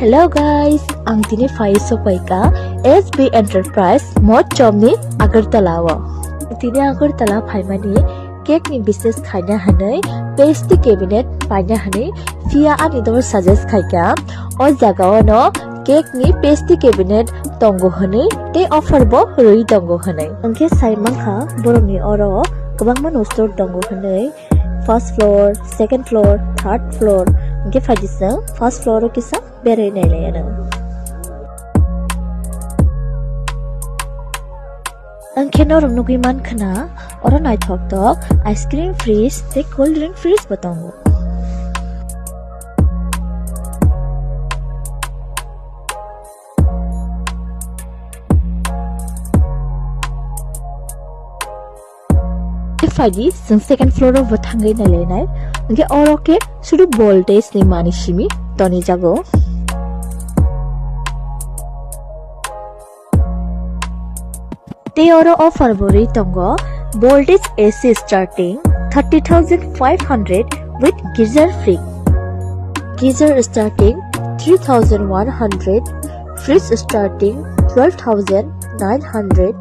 Hello guys, ang tini Faiso Paikhe SB Enterprise mod jobni Agartala wa. Tini Agartala phaimani cake ni business khaina hanai pastry cabinet paina hanai fia ani dor suggest khaika o jagao no cake ni pastry cabinet tongo hanai te offer bo roi tongo hanai. Angke saimang kha boroni oro gobang manu store tongo hanai. First floor, second floor, third floor. Angke fajisa first floor kisa bere nai lena. Angke norom nugui man khana oro nai thok tok ice cream freeze te cold drink freeze batongo. Faji sing second floor of Wathangai Nalenai, and get all okay, should do voltage ni manishimi, Tony Jago. They oro offer Bori Tongo, voltage AC starting 30,500 with geyser free. Geyser starting 3,100, fridge starting 12,900,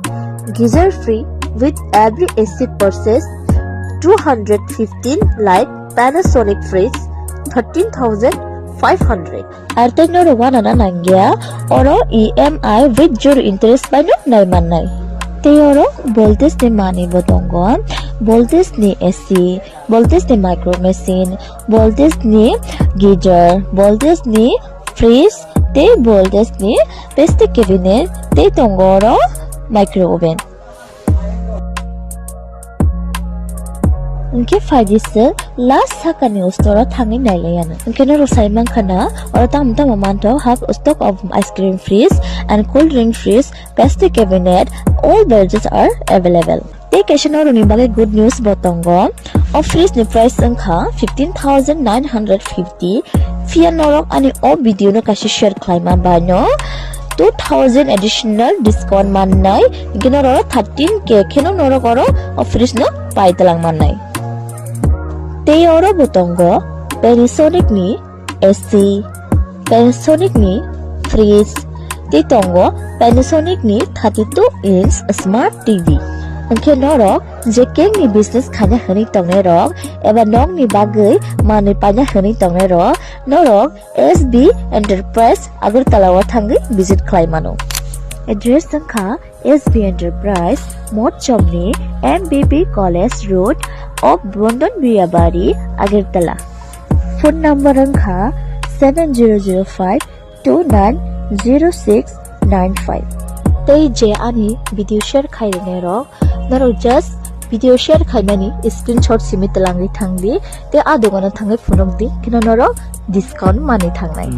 geyser free. With every AC purchase, 215 light Panasonic fridge, 13,500. Arteno Rowana Nangia, Oro EMI with zero interest by no Manai. Teoro, voltage ni money botongo, voltage ni AC, voltage ni micro machine, voltage ni geyser, voltage ni fridge, te voltage ni pastry cabinet, te tongoro micro oven. Angke fajisa last hakani ustora thangi naileyana. Angke no saimang khana or tam mamanto have stock of ice cream freeze and cold drink freeze, pastry cabinet, all versions are available. Take action or nimage good news botongo. Of freeze ni price angka 15,950. Fia norok ani o video no kashi share klaima banyo. 2,000 additional discount manai. Ginoro 13k keno norok oro of freeze no paitalang manai. Te oro botongo Panasonic ni AC, Panasonic ni fridge, te tongo Panasonic ni 32-inch smart TV. Angke norok je cake ni business khanya hani tongne rok eba nong ni bagai mani panya hani tongne rok norok SB Enterprise Agartala wa thangi visit khlaimano. Address angka SB Enterprise mod chomni MBB College Road of Bondon Biabari, Agartala. Phone number angka 7005290695. Tay je ani video share khairene rok naro just video share khaimani screenshot simit langri thangli te adogona thangai phunok di kina naro discount mani thangnai.